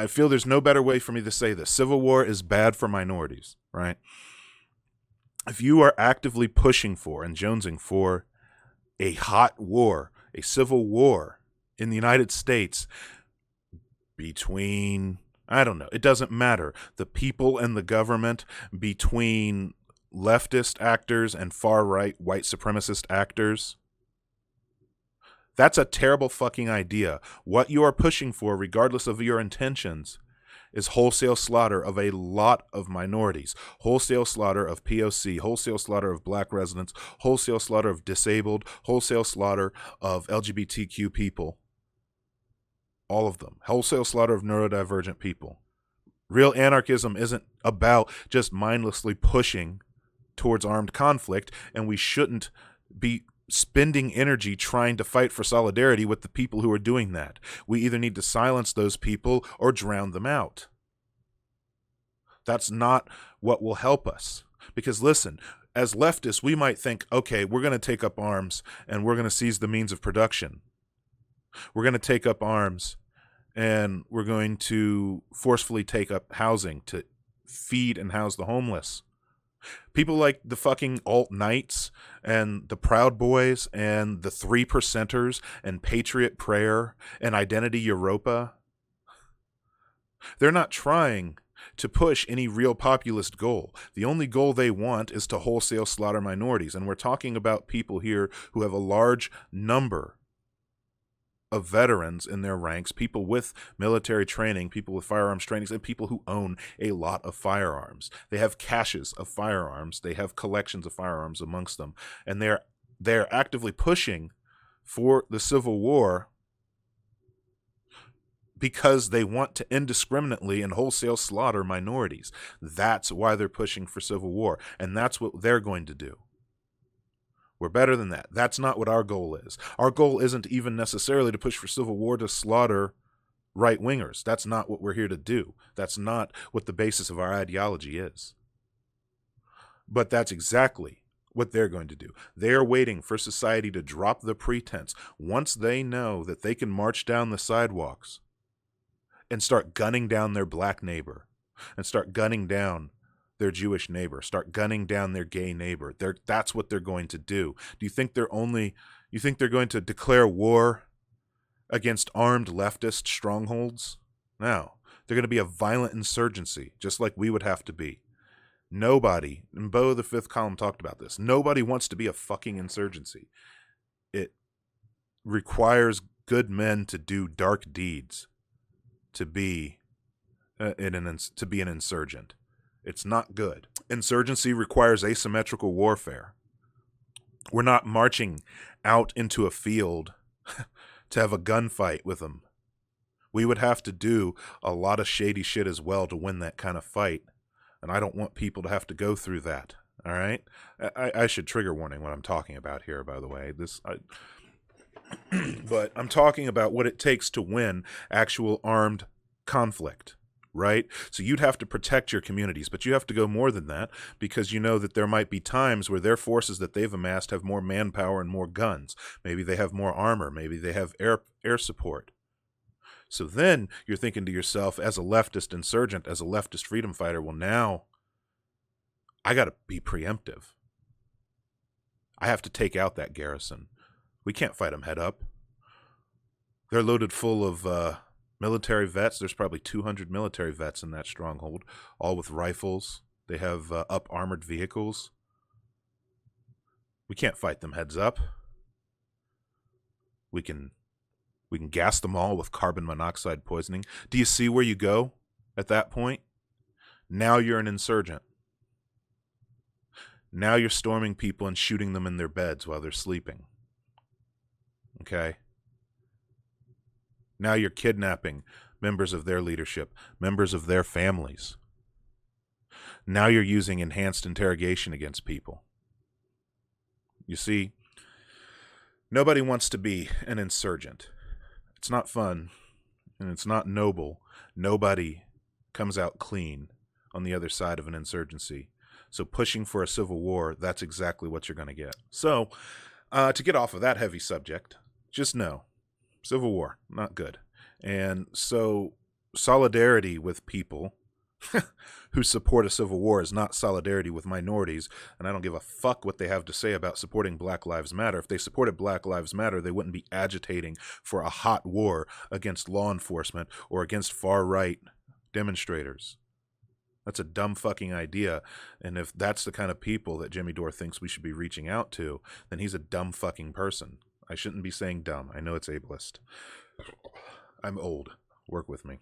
I feel there's no better way for me to say this. Civil war is bad for minorities, right? If you are actively pushing for and jonesing for a hot war, a civil war in the United States between, I don't know, it doesn't matter, the people and the government, between leftist actors and far-right white supremacist actors, that's a terrible fucking idea. What you are pushing for, regardless of your intentions, is wholesale slaughter of a lot of minorities, wholesale slaughter of POC, wholesale slaughter of black residents, wholesale slaughter of disabled, wholesale slaughter of LGBTQ people, all of them, wholesale slaughter of neurodivergent people. Real anarchism isn't about just mindlessly pushing towards armed conflict, and we shouldn't be spending energy trying to fight for solidarity with the people who are doing that. We either need to silence those people or drown them out. That's not what will help us. Because listen, as leftists, we might think, okay, we're going to take up arms and we're going to seize the means of production. We're going to take up arms and we're going to forcefully take up housing to feed and house the homeless. People like the fucking alt-knights and the Proud Boys and the 3%ers and Patriot Prayer and Identity Europa, they're not trying to push any real populist goal. The only goal they want is to wholesale slaughter minorities. And we're talking about people here who have a large number of veterans in their ranks, people with military training, people with firearms trainings, and people who own a lot of firearms. They have caches of firearms. They have collections of firearms amongst them. And they're actively pushing for the Civil War because they want to indiscriminately and wholesale slaughter minorities. That's why they're pushing for civil war. And that's what they're going to do. We're better than that. That's not what our goal is. Our goal isn't even necessarily to push for civil war to slaughter right-wingers. That's not what we're here to do. That's not what the basis of our ideology is. But that's exactly what they're going to do. They're waiting for society to drop the pretense. Once they know that they can march down the sidewalks and start gunning down their black neighbor and start gunning down their Jewish neighbor, start gunning down their gay neighbor. That's what they're going to do. Do you think they're going to declare war against armed leftist strongholds? No. They're going to be a violent insurgency, just like we would have to be. Nobody, and Bo the Fifth Column talked about this, nobody wants to be a fucking insurgency. It requires good men to do dark deeds to be an insurgent. It's not good. Insurgency requires asymmetrical warfare. We're not marching out into a field to have a gunfight with them. We would have to do a lot of shady shit as well to win that kind of fight. And I don't want people to have to go through that. All right? I should trigger warning what I'm talking about here, by the way. But I'm talking about what it takes to win actual armed conflict. Right? So you'd have to protect your communities, but you have to go more than that because you know that there might be times where their forces that they've amassed have more manpower and more guns. Maybe they have more armor. Maybe they have air support. So then you're thinking to yourself, as a leftist insurgent, as a leftist freedom fighter, well, now I got to be preemptive. I have to take out that garrison. We can't fight them head up. They're loaded full of military vets. There's probably 200 military vets in that stronghold, all with rifles. They have up-armored vehicles. We can't fight them heads up. We can gas them all with carbon monoxide poisoning. Do you see where you go at that point? Now you're an insurgent. Now you're storming people and shooting them in their beds while they're sleeping. Okay? Now you're kidnapping members of their leadership, members of their families. Now you're using enhanced interrogation against people. You see, nobody wants to be an insurgent. It's not fun, and it's not noble. Nobody comes out clean on the other side of an insurgency. So pushing for a civil war, that's exactly what you're going to get. So, to get off of that heavy subject, just know, Civil War, not good. And so solidarity with people who support a civil war is not solidarity with minorities, and I don't give a fuck what they have to say about supporting Black Lives Matter. If they supported Black Lives Matter, they wouldn't be agitating for a hot war against law enforcement or against far-right demonstrators. That's a dumb fucking idea, and if that's the kind of people that Jimmy Dore thinks we should be reaching out to, then he's a dumb fucking person. I shouldn't be saying dumb. I know it's ableist. I'm old. Work with me.